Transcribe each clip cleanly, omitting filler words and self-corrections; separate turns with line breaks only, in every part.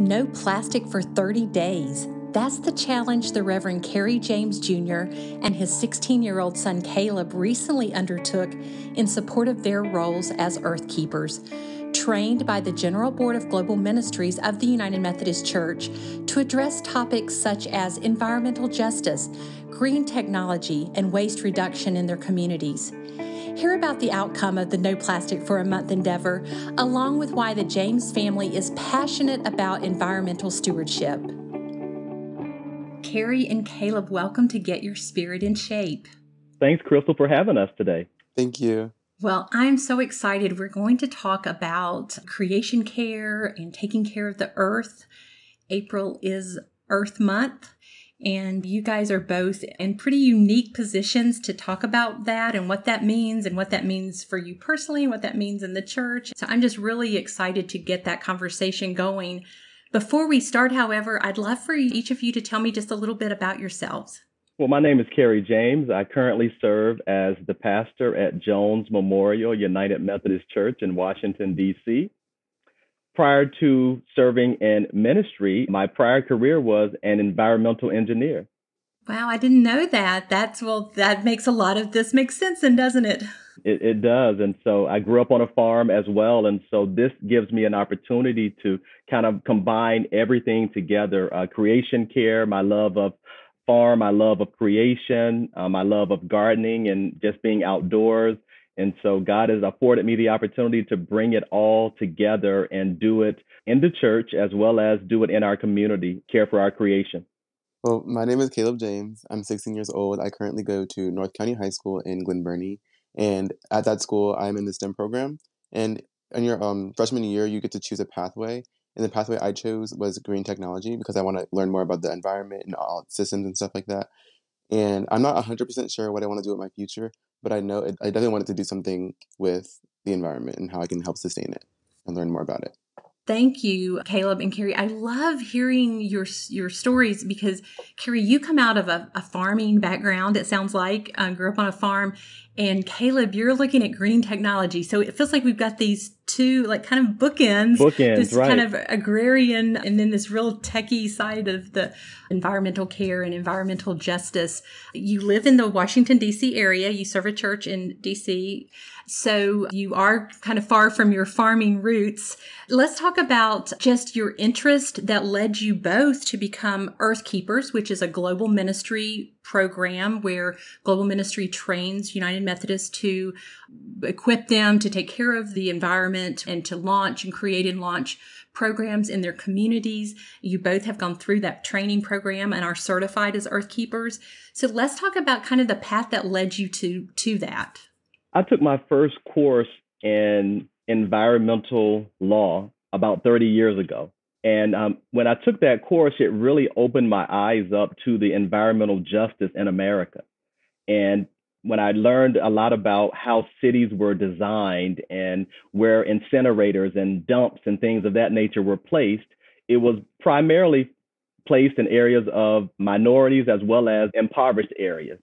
No plastic for 30 days. That's the challenge the Reverend Cary James Jr. and his 16-year-old son Caleb recently undertook in support of their roles as EarthKeepers, trained by the General Board of Global Ministries of the United Methodist Church to address topics such as environmental justice, green technology, and waste reduction in their communities. Hear about the outcome of the No Plastic for a Month endeavor, along with why the James family is passionate about environmental stewardship. Cary and Caleb, welcome to Get Your Spirit in Shape.
Thanks, Crystal, for having us today.
Thank you.
Well, I'm so excited. We're going to talk about creation care and taking care of the earth. April is Earth Month, and you guys are both in pretty unique positions to talk about that and what that means for you personally and what that means in the church. So I'm just really excited to get that conversation going. Before we start, however, I'd love for each of you to tell me just a little bit about yourselves.
Well, my name is Cary James. I currently serve as the pastor at Jones Memorial United Methodist Church in Washington, D.C. Prior to serving in ministry, my prior career was an environmental engineer.
Wow, I didn't know that. That makes a lot of this make sense then, doesn't it?
It does. And so I grew up on a farm as well. And so this gives me an opportunity to kind of combine everything together. Creation care, my love of farm, my love of creation, my love of gardening and just being outdoors. And so God has afforded me the opportunity to bring it all together and do it in the church as well as do it in our community, care for our creation.
Well, my name is Caleb James. I'm 16 years old. I currently go to North County High School in Glen Burnie. And at that school, I'm in the STEM program. And in your freshman year, you get to choose a pathway. And the pathway I chose was green technology because I want to learn more about the environment and all systems and stuff like that. And I'm not 100% sure what I want to do with my future, but I know I definitely wanted to do something with the environment and how I can help sustain it and learn more about it.
Thank you, Caleb and Cary. I love hearing your stories because, Cary, you come out of a farming background, it sounds like, grew up on a farm. And Caleb, you're looking at green technology. So it feels like we've got these two like kind of bookends, this
right.
kind of agrarian and then this real techie side of the environmental care and environmental justice. You live in the Washington, D.C. area. You serve a church in D.C., so you are kind of far from your farming roots. Let's talk about just your interest that led you both to become EarthKeepers, which is a global ministry program where global ministry trains United Methodists to equip them to take care of the environment and to launch and create and launch programs in their communities. You both have gone through that training program and are certified as EarthKeepers. So let's talk about kind of the path that led you to that.
I took my first course in environmental law about 30 years ago. And when I took that course, it really opened my eyes up to the environmental justice in America. And when I learned a lot about how cities were designed and where incinerators and dumps and things of that nature were placed, it was primarily placed in areas of minorities as well as impoverished areas.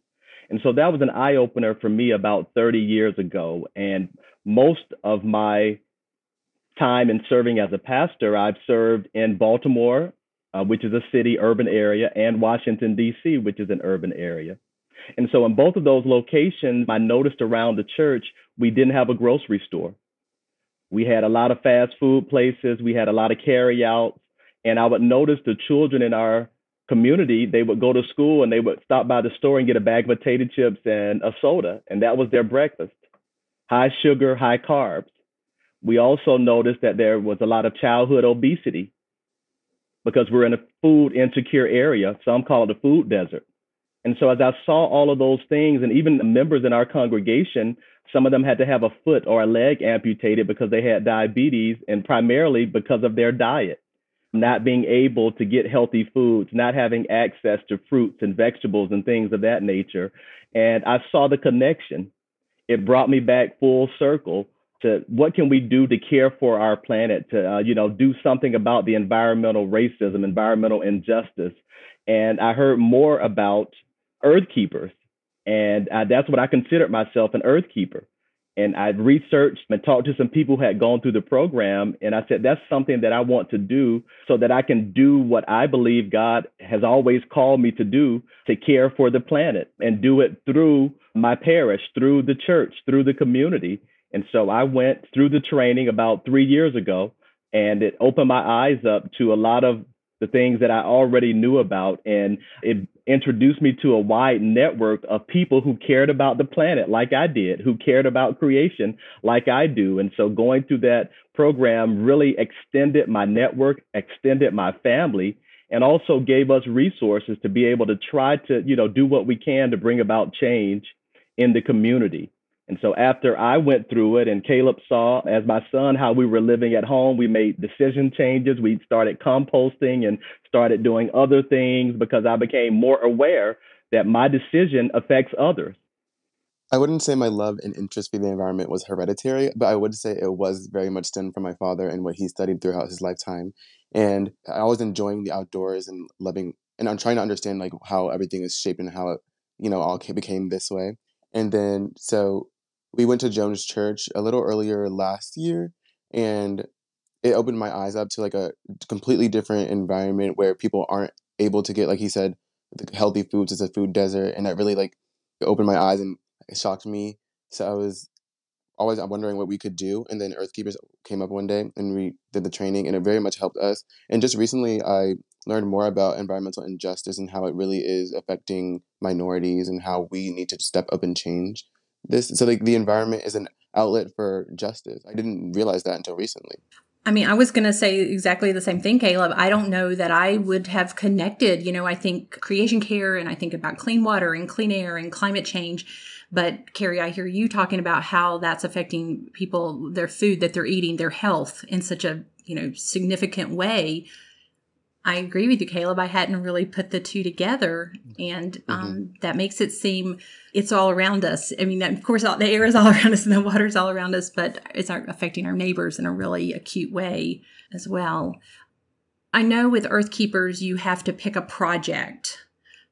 And so that was an eye-opener for me about 30 years ago. And most of my time in serving as a pastor, I've served in Baltimore, which is a city, urban area, and Washington, D.C., which is an urban area. And so in both of those locations, I noticed around the church, we didn't have a grocery store. We had a lot of fast food places. We had a lot of carry-outs. And I would notice the children in our community, they would go to school and they would stop by the store and get a bag of potato chips and a soda. And that was their breakfast. High sugar, high carbs. We also noticed that there was a lot of childhood obesity because we're in a food insecure area. Some call it a food desert. And so as I saw all of those things, and even the members in our congregation, some of them had to have a foot or a leg amputated because they had diabetes, and primarily because of their diet. Not being able to get healthy foods, not having access to fruits and vegetables and things of that nature. And I saw the connection. It brought me back full circle to what can we do to care for our planet, to do something about the environmental racism, environmental injustice. And I heard more about EarthKeepers, and that's what I considered myself, an EarthKeeper. And I researched and talked to some people who had gone through the program. And I said, that's something that I want to do so that I can do what I believe God has always called me to do, to care for the planet and do it through my parish, through the church, through the community. And so I went through the training about 3 years ago, and it opened my eyes up to a lot of the things that I already knew about. And it introduced me to a wide network of people who cared about the planet like I did, who cared about creation like I do. And so going through that program really extended my network, extended my family, and also gave us resources to be able to try to, do what we can to bring about change in the community. And so after I went through it and Caleb saw as my son how we were living at home, we made decision changes. We started composting and started doing other things because I became more aware that my decision affects others.
I wouldn't say my love and interest for the environment was hereditary, but I would say it was very much stemmed from my father and what he studied throughout his lifetime. And I was enjoying the outdoors and loving, and I'm trying to understand like how everything is shaped and how it, all became this way. And then, so we went to Jones Church a little earlier last year, and it opened my eyes up to like a completely different environment where people aren't able to get, like he said, the healthy foods. It's a food desert. And that really like opened my eyes and it shocked me. So I was always wondering what we could do. And then EarthKeepers came up one day and we did the training, and it very much helped us. And just recently, I learned more about environmental injustice and how it really is affecting minorities and how we need to step up and change this. So like the environment is an outlet for justice. I didn't realize that until recently.
I mean, I was going to say exactly the same thing, Caleb. I don't know that I would have connected. I think creation care, and I think about clean water and clean air and climate change. But Carrie, I hear you talking about how that's affecting people, their food that they're eating, their health in such a, significant way. I agree with you, Caleb. I hadn't really put the two together, and that makes it seem it's all around us. I mean, of course, the air is all around us and the water is all around us, but it's affecting our neighbors in a really acute way as well. I know with EarthKeepers, you have to pick a project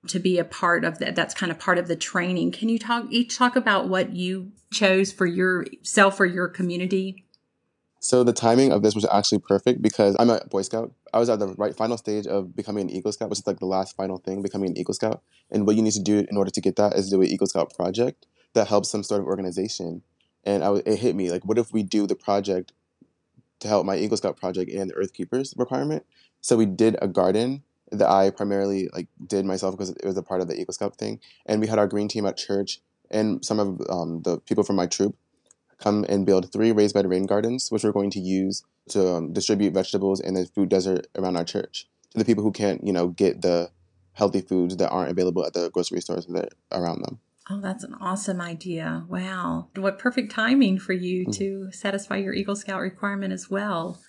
to be a part of that. That's kind of part of the training. Can you talk about what you chose for yourself or your community?
So the timing of this was actually perfect because I'm a Boy Scout. I was at the final stage of becoming an Eagle Scout, which is like the last final thing, becoming an Eagle Scout. And what you need to do in order to get that is do an Eagle Scout project that helps some sort of organization. And it hit me, like, what if we do the project to help my Eagle Scout project and the EarthKeepers requirement? So we did a garden that I primarily did myself because it was a part of the Eagle Scout thing. And we had our green team at church and some of the people from my troop come and build 3 raised bed rain gardens, which we're going to use to distribute vegetables in the food desert around our church to the people who can't, get the healthy foods that aren't available at the grocery stores that are around them.
Oh, that's an awesome idea. Wow. What perfect timing for you to satisfy your Eagle Scout requirement as well.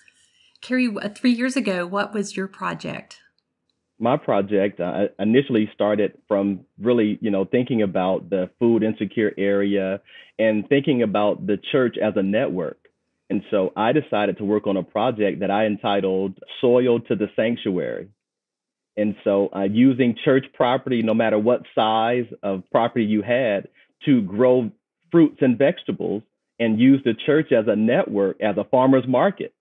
Carrie, 3 years ago, what was your project?
My project initially started from really, thinking about the food insecure area and thinking about the church as a network. And so I decided to work on a project that I entitled Soil to the Sanctuary. And so using church property, no matter what size of property you had, to grow fruits and vegetables and use the church as a network, as a farmer's market,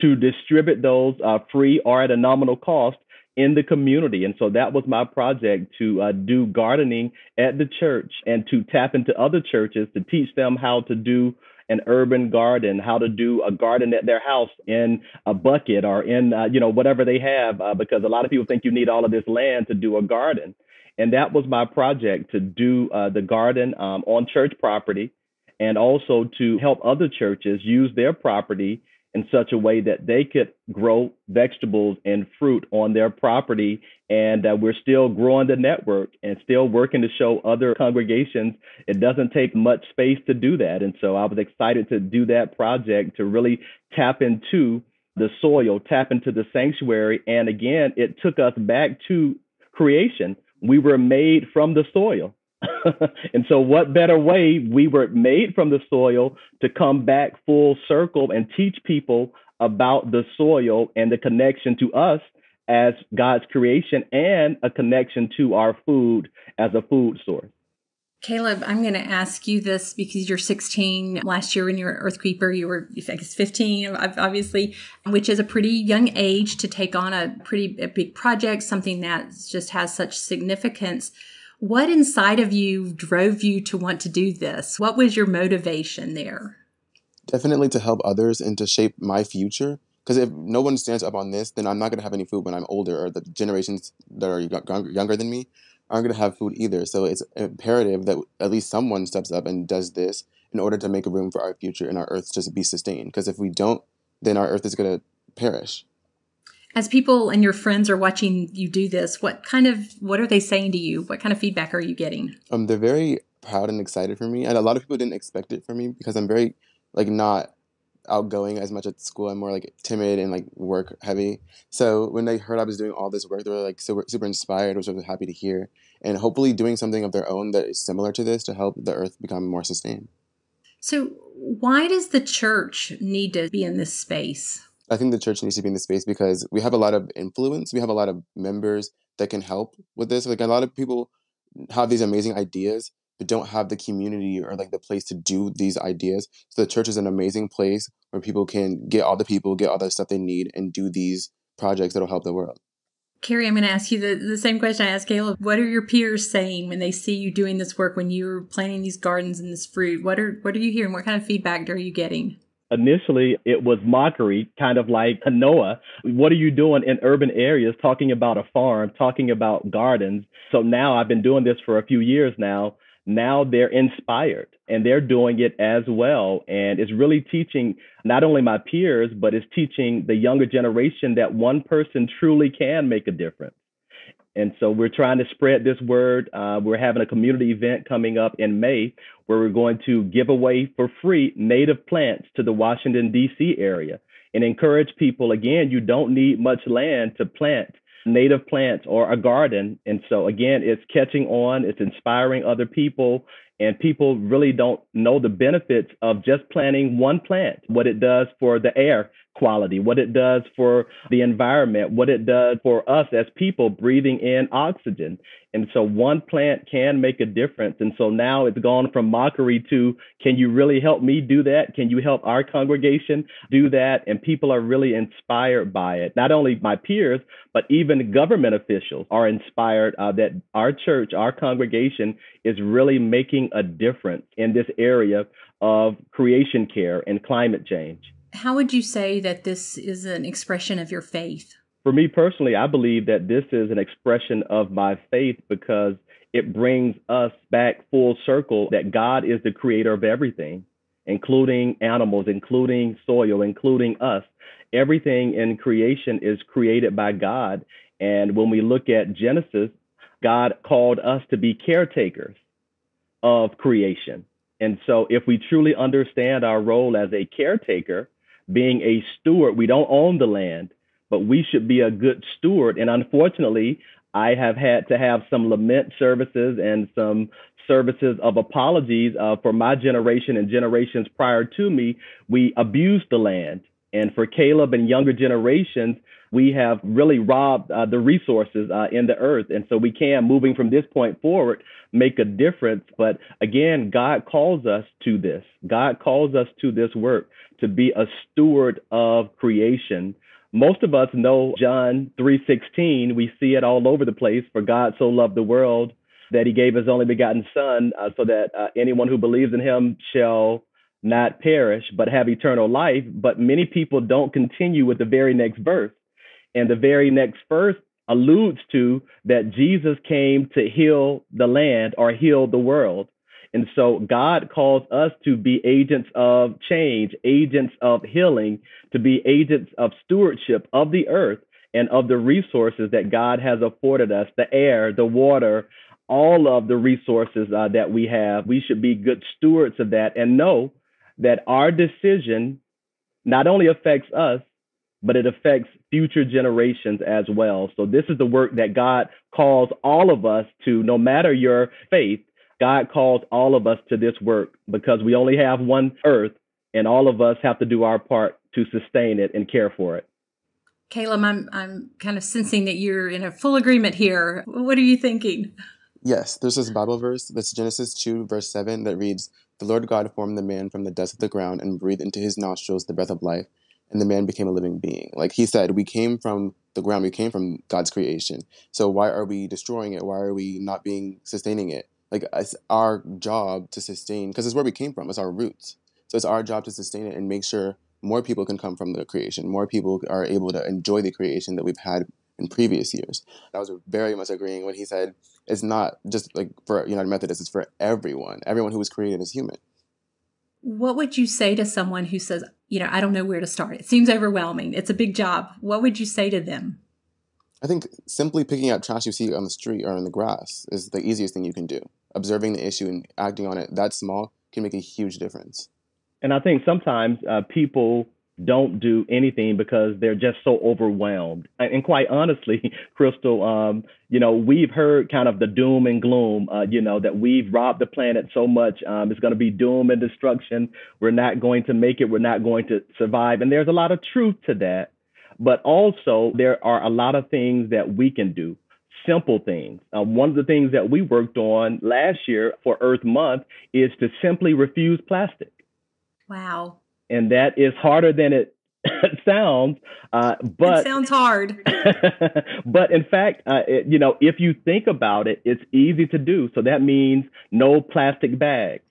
to distribute those free or at a nominal cost in the community. And so that was my project, to do gardening at the church and to tap into other churches to teach them how to do an urban garden, how to do a garden at their house in a bucket or in, whatever they have, because a lot of people think you need all of this land to do a garden. And that was my project, to do the garden on church property, and also to help other churches use their property in such a way that they could grow vegetables and fruit on their property. And we're still growing the network and still working to show other congregations it doesn't take much space to do that. And so I was excited to do that project, to really tap into the soil, tap into the sanctuary. And again, it took us back to creation. We were made from the soil. And so what better way, we were made from the soil, to come back full circle and teach people about the soil and the connection to us as God's creation and a connection to our food as a food source.
Caleb, I'm going to ask you this because you're 16. Last year when you were an EarthKeeper, you were, I guess, 15, obviously, which is a pretty young age to take on a big project, something that just has such significance. What inside of you drove you to want to do this? What was your motivation there?
Definitely to help others and to shape my future. Because if no one stands up on this, then I'm not going to have any food when I'm older, or the generations that are younger than me aren't going to have food either. So it's imperative that at least someone steps up and does this in order to make room for our future and our earth to be sustained. Because if we don't, then our earth is going to perish.
As people and your friends are watching you do this, what are they saying to you? What kind of feedback are you getting?
They're very proud and excited for me, and a lot of people didn't expect it from me because I'm very not outgoing as much at school. I'm more timid and work heavy. So when they heard I was doing all this work, they were super inspired, which I was happy to hear, and hopefully doing something of their own that is similar to this to help the earth become more sustained.
So why does the church need to be in this space?
I think the church needs to be in this space because we have a lot of influence. We have a lot of members that can help with this. A lot of people have these amazing ideas, but don't have the community or the place to do these ideas. So the church is an amazing place where people can get all the stuff they need and do these projects that'll help the world.
Carrie, I'm going to ask you the same question I asked Caleb. What are your peers saying when they see you doing this work, when you're planting these gardens and this fruit? What are you hearing? What kind of feedback are you getting?
Initially, it was mockery, kind of like Noah. What are you doing in urban areas talking about a farm, talking about gardens? So now I've been doing this for a few years now. Now they're inspired and they're doing it as well. And it's really teaching not only my peers, but it's teaching the younger generation that one person truly can make a difference. And so we're trying to spread this word. We're having a community event coming up in May where we're going to give away for free native plants to the Washington, D.C. area and encourage people. Again, you don't need much land to plant native plants or a garden. And so, again, it's catching on. It's inspiring other people. And people really don't know the benefits of just planting one plant, what it does for the air quality, what it does for the environment, what it does for us as people breathing in oxygen. And so one plant can make a difference. And so now it's gone from mockery to, can you really help me do that? Can you help our congregation do that? And people are really inspired by it. Not only my peers, but even government officials are inspired that our church, our congregation is really making a difference in this area of creation care and climate change.
How would you say that this is an expression of your faith?
For me personally, I believe that this is an expression of my faith because it brings us back full circle that God is the creator of everything, including animals, including soil, including us. Everything in creation is created by God. And when we look at Genesis, God called us to be caretakers of creation. And so if we truly understand our role as a caretaker, being a steward, we don't own the land, but we should be a good steward. And unfortunately, I have had to have some lament services and some services of apologies for my generation and generations prior to me. We abused the land. And for Caleb and younger generations, we have really robbed the resources in the earth. And so we can, moving from this point forward, make a difference. But again, God calls us to this. God calls us to this work, to be a steward of creation. Most of us know John 3:16. We see it all over the place. For God so loved the world that he gave his only begotten son so that anyone who believes in him shall not perish, but have eternal life. But many people don't continue with the very next verse. And the very next verse alludes to that Jesus came to heal the land or heal the world. And so God calls us to be agents of change, agents of healing, to be agents of stewardship of the earth and of the resources that God has afforded us, the air, the water, all of the resources that we have. We should be good stewards of that and know that our decision not only affects us, but it affects future generations as well. So this is the work that God calls all of us to, no matter your faith. God calls all of us to this work because we only have one earth and all of us have to do our part to sustain it and care for it.
Caleb, I'm kind of sensing that you're in a full agreement here. What are you thinking?
Yes, there's this Bible verse, that's Genesis 2, verse 7, that reads, "The Lord God formed the man from the dust of the ground and breathed into his nostrils the breath of life, and the man became a living being." Like he said, we came from the ground, we came from God's creation. So why are we destroying it? Why are we not sustaining it? Like it's our job to sustain, because it's where we came from, it's our roots. So it's our job to sustain it and make sure more people can come from the creation. More people are able to enjoy the creation that we've had in previous years. I was very much agreeing when he said, it's not just like for United Methodist, it's for everyone. Everyone who was created is human.
What would you say to someone who says, I don't know where to start? It seems overwhelming. It's a big job. What would you say to them?
I think simply picking up trash you see on the street or in the grass is the easiest thing you can do. Observing the issue and acting on it that small can make a huge difference.
And I think sometimes people don't do anything because they're just so overwhelmed. And quite honestly, Crystal, we've heard kind of the doom and gloom, that we've robbed the planet so much. It's going to be doom and destruction. We're not going to make it. We're not going to survive. And there's a lot of truth to that. But also, there are a lot of things that we can do. Simple things. One of the things that we worked on last year for Earth Month is to simply refuse plastic.
Wow.
And that is harder than it sounds. But
it sounds hard.
But in fact, if you think about it, it's easy to do. So that means no plastic bags.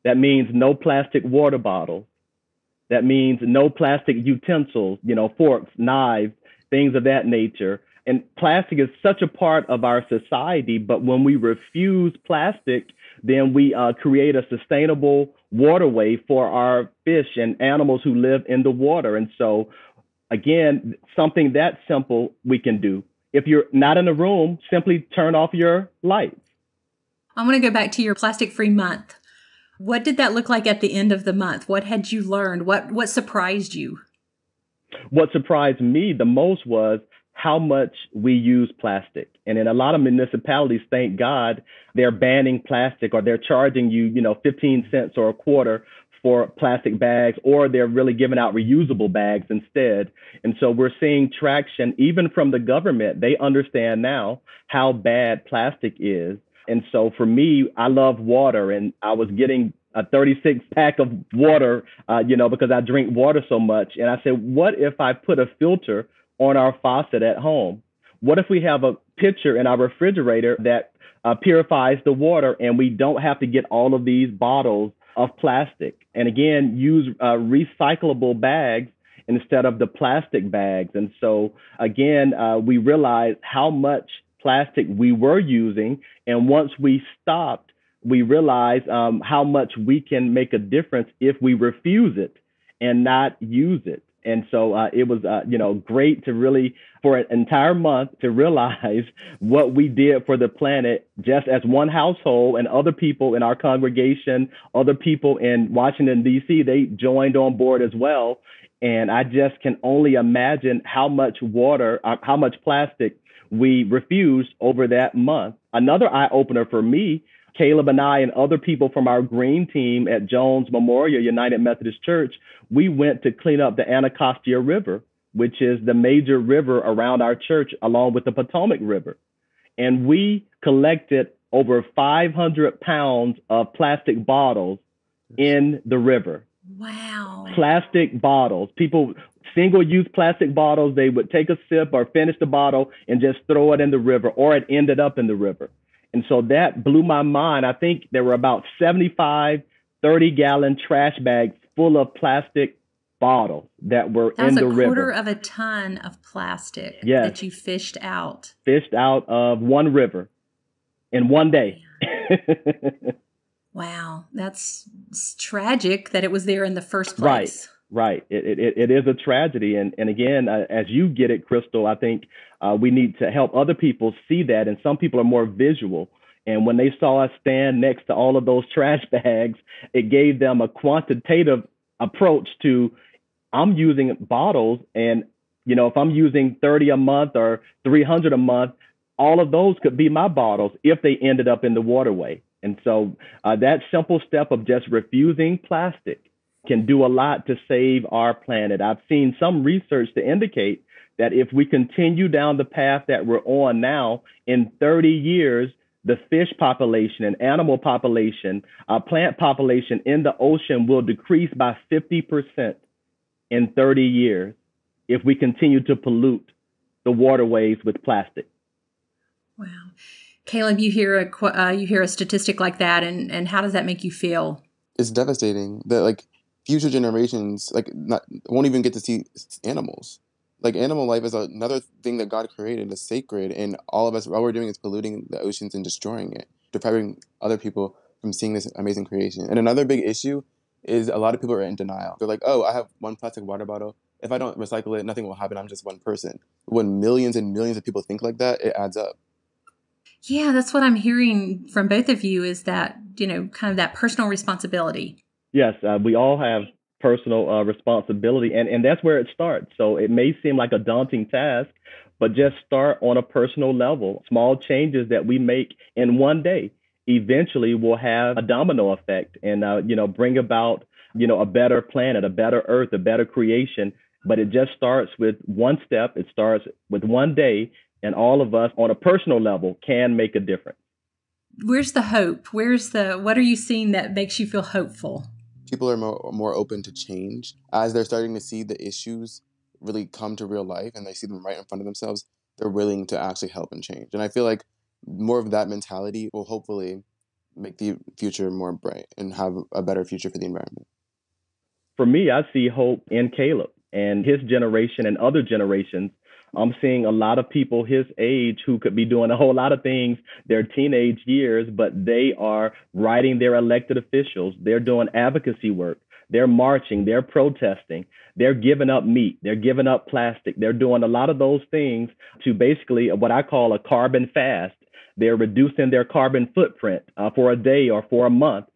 That means no plastic water bottles. That means no plastic utensils, forks, knives, things of that nature. And plastic is such a part of our society. But when we refuse plastic, then we create a sustainable waterway for our fish and animals who live in the water. And so, again, something that simple we can do. If you're not in a room, simply turn off your lights.
I want to go back to your plastic-free month. What did that look like at the end of the month? What had you learned? What surprised you?
What surprised me the most was how much we use plastic. And in a lot of municipalities, thank God, they're banning plastic, or they're charging you, 15 cents or a quarter for plastic bags, or they're really giving out reusable bags instead. And so we're seeing traction even from the government. They understand now how bad plastic is. And so for me, I love water, and I was getting a 36 pack of water, because I drink water so much. And I said, what if I put a filter on our faucet at home? What if we have a pitcher in our refrigerator that purifies the water, and we don't have to get all of these bottles of plastic? And again, use recyclable bags instead of the plastic bags. And so again, we realized how much plastic we were using. And once we stopped, we realized how much we can make a difference if we refuse it and not use it. And so it was, great to really, for an entire month, to realize what we did for the planet just as one household, and other people in our congregation, other people in Washington, D.C., they joined on board as well. And I just can only imagine how much water, how much plastic we refused over that month. Another eye opener for me, Caleb and I and other people from our green team at Jones Memorial United Methodist Church, we went to clean up the Anacostia River, which is the major river around our church, along with the Potomac River. And we collected over 500 pounds of plastic bottles in the river.
Wow. Plastic
bottles. People, single-use plastic bottles, they would take a sip or finish the bottle and just throw it in the river, or it ended up in the river. And so that blew my mind. I think there were about 75 30-gallon trash bags full of plastic bottles that were in the river. That was a
quarter of a ton of plastic that you fished out.
Fished out of one river in one day.
Wow. That's tragic that it was there in the first place.
Right. It is a tragedy. And again, as you get it, Crystal, I think we need to help other people see that. And some people are more visual. And when they saw us stand next to all of those trash bags, it gave them a quantitative approach to, I'm using bottles. And, if I'm using 30 a month or 300 a month, all of those could be my bottles if they ended up in the waterway. And so that simple step of just refusing plastic can do a lot to save our planet. I've seen some research to indicate that if we continue down the path that we're on now, in 30 years, the fish population and animal population, plant population in the ocean will decrease by 50% in 30 years if we continue to pollute the waterways with plastic.
Wow. Caleb, you hear a statistic like that, and how does that make you feel?
It's devastating that like future generations won't even get to see animals. Like animal life is another thing that God created, is sacred, and all of us, all we're doing is polluting the oceans and destroying it, depriving other people from seeing this amazing creation. And another big issue is a lot of people are in denial. They're like, oh, I have one plastic water bottle. If I don't recycle it, nothing will happen. I'm just one person. When millions and millions of people think like that, it adds up.
Yeah, that's what I'm hearing from both of you, is that, kind of that personal responsibility.
Yes, we all have personal responsibility, and that's where it starts. So it may seem like a daunting task, but just start on a personal level. Small changes that we make in one day eventually will have a domino effect and, bring about, a better planet, a better earth, a better creation. But it just starts with one step. It starts with one day, and all of us on a personal level can make a difference.
Where's the hope? What are you seeing that makes you feel hopeful?
People are more open to change as they're starting to see the issues really come to real life and they see them right in front of themselves. They're willing to actually help and change. And I feel like more of that mentality will hopefully make the future more bright and have a better future for the environment.
For me, I see hope in Caleb and his generation and other generations. I'm seeing a lot of people his age who could be doing a whole lot of things their teenage years, but they are writing their elected officials. They're doing advocacy work. They're marching. They're protesting. They're giving up meat. They're giving up plastic. They're doing a lot of those things to basically what I call a carbon fast. They're reducing their carbon footprint for a day or for a month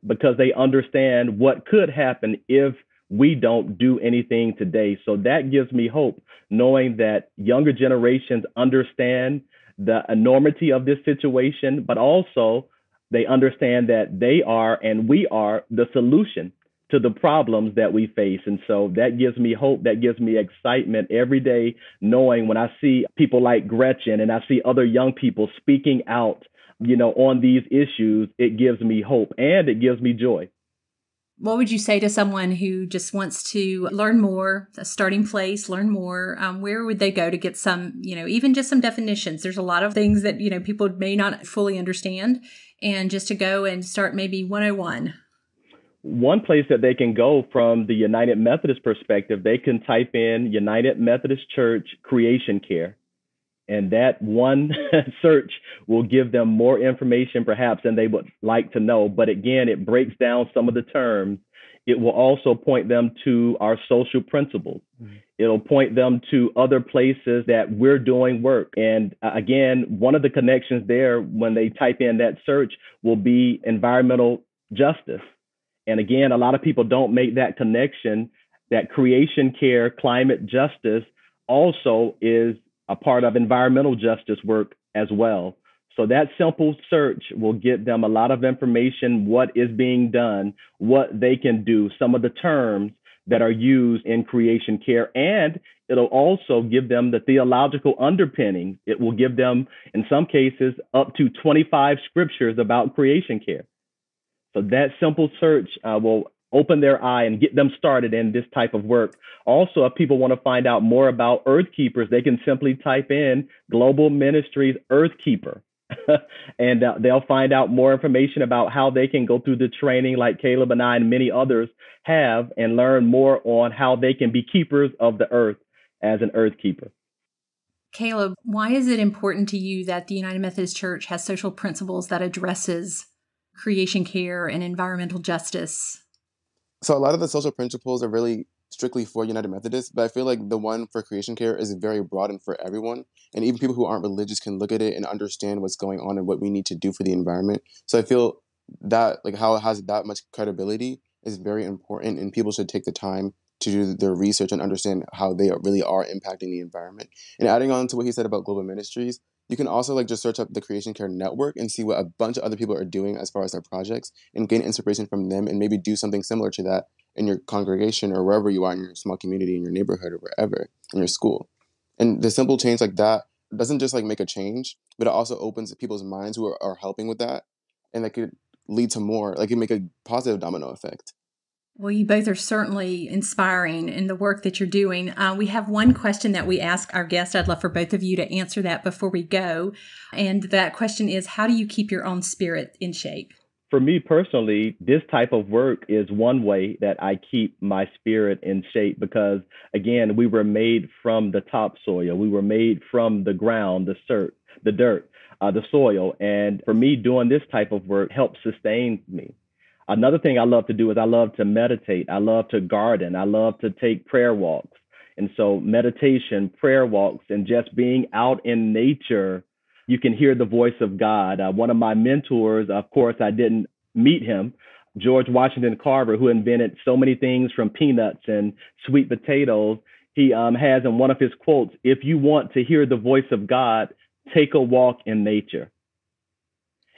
because they understand what could happen if we don't do anything today. So that gives me hope, knowing that younger generations understand the enormity of this situation, but also they understand that they are and we are the solution to the problems that we face. And so that gives me hope. That gives me excitement every day, knowing when I see people like Gretchen and I see other young people speaking out, on these issues, it gives me hope and it gives me joy.
What would you say to someone who just wants to learn more, a starting place, learn more? Where would they go to get some, even just some definitions? There's a lot of things that, people may not fully understand, and just to go and start maybe 101.
One place that they can go from the United Methodist perspective, they can type in United Methodist Church Creation Care. And that one search will give them more information perhaps than they would like to know. But again, it breaks down some of the terms. It will also point them to our social principles. Mm-hmm. It'll point them to other places that we're doing work. And again, one of the connections there when they type in that search will be environmental justice. And again, a lot of people don't make that connection, that creation care, climate justice also is a part of environmental justice work as well. So that simple search will get them a lot of information, what is being done, what they can do, some of the terms that are used in creation care, and it'll also give them the theological underpinning. It will give them, in some cases, up to 25 scriptures about creation care. So that simple search will open their eye and get them started in this type of work. Also, if people want to find out more about EarthKeepers, they can simply type in Global Ministries EarthKeeper, and they'll find out more information about how they can go through the training like Caleb and I and many others have and learn more on how they can be keepers of the earth as an EarthKeeper.
Caleb, why is it important to you that the United Methodist Church has social principles that addresses creation care and environmental justice?
So a lot of the social principles are really strictly for United Methodists, but I feel like the one for creation care is very broad and for everyone. And even people who aren't religious can look at it and understand what's going on and what we need to do for the environment. So I feel that how it has that much credibility is very important, and people should take the time to do their research and understand how they really are impacting the environment. And adding on to what he said about global ministries, you can also just search up the Creation Care Network and see what a bunch of other people are doing as far as their projects and gain inspiration from them and maybe do something similar to that in your congregation or wherever you are in your small community, in your neighborhood or wherever, in your school. And the simple change like that doesn't just like make a change, but it also opens people's minds who are helping with that. And that could lead to more, like it make a positive domino effect.
Well, you both are certainly inspiring in the work that you're doing. We have one question that we ask our guests. I'd love for both of you to answer that before we go. And that question is, how do you keep your own spirit in shape?
For me personally, this type of work is one way that I keep my spirit in shape because, again, we were made from the topsoil. We were made from the ground, the dirt, the soil. And for me, doing this type of work helps sustain me. Another thing I love to do is I love to meditate. I love to garden. I love to take prayer walks. And so meditation, prayer walks, and just being out in nature, you can hear the voice of God. One of my mentors, of course, I didn't meet him, George Washington Carver, who invented so many things from peanuts and sweet potatoes. He has in one of his quotes, if you want to hear the voice of God, take a walk in nature.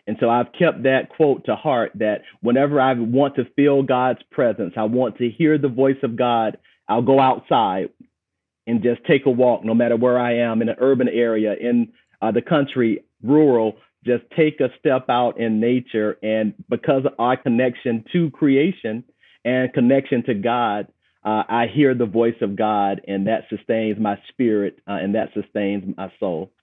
And so I've kept that quote to heart that whenever I want to feel God's presence, I want to hear the voice of God, I'll go outside and just take a walk, no matter where I am, in an urban area, in the country, rural, just take a step out in nature. And because of our connection to creation and connection to God, I hear the voice of God, and that sustains my spirit and that sustains my soul.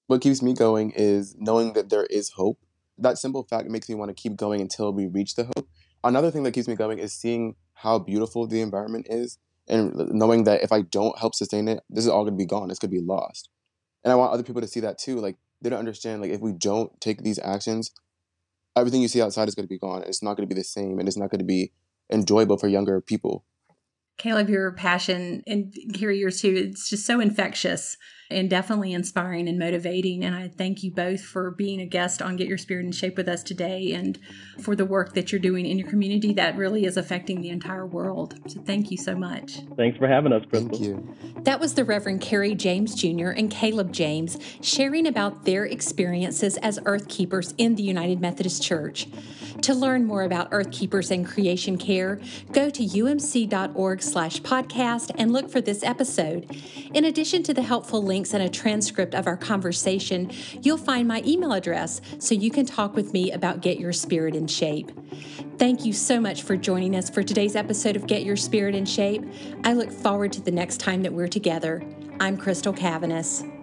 What keeps me going is knowing that there is hope. That simple fact makes me want to keep going until we reach the hope. Another thing that keeps me going is seeing how beautiful the environment is and knowing that if I don't help sustain it, this is all going to be gone. It's going to be lost. And I want other people to see that too. Like, they don't understand, like, if we don't take these actions, everything you see outside is going to be gone. It's not going to be the same, and it's not going to be enjoyable for younger people.
Caleb, your passion, and Carrie, yours too, it's just so infectious and definitely inspiring and motivating. And I thank you both for being a guest on Get Your Spirit in Shape with us today and for the work that you're doing in your community that really is affecting the entire world. So thank you so much.
Thanks for having us, Crystal.
Thank you.
That was the Reverend Cary James Jr. and Caleb James sharing about their experiences as EarthKeepers in the United Methodist Church. To learn more about EarthKeepers and creation care, go to umc.org/podcast and look for this episode. In addition to the helpful links and a transcript of our conversation, you'll find my email address so you can talk with me about Get Your Spirit in Shape. Thank you so much for joining us for today's episode of Get Your Spirit in Shape. I look forward to the next time that we're together. I'm Crystal Cavanis.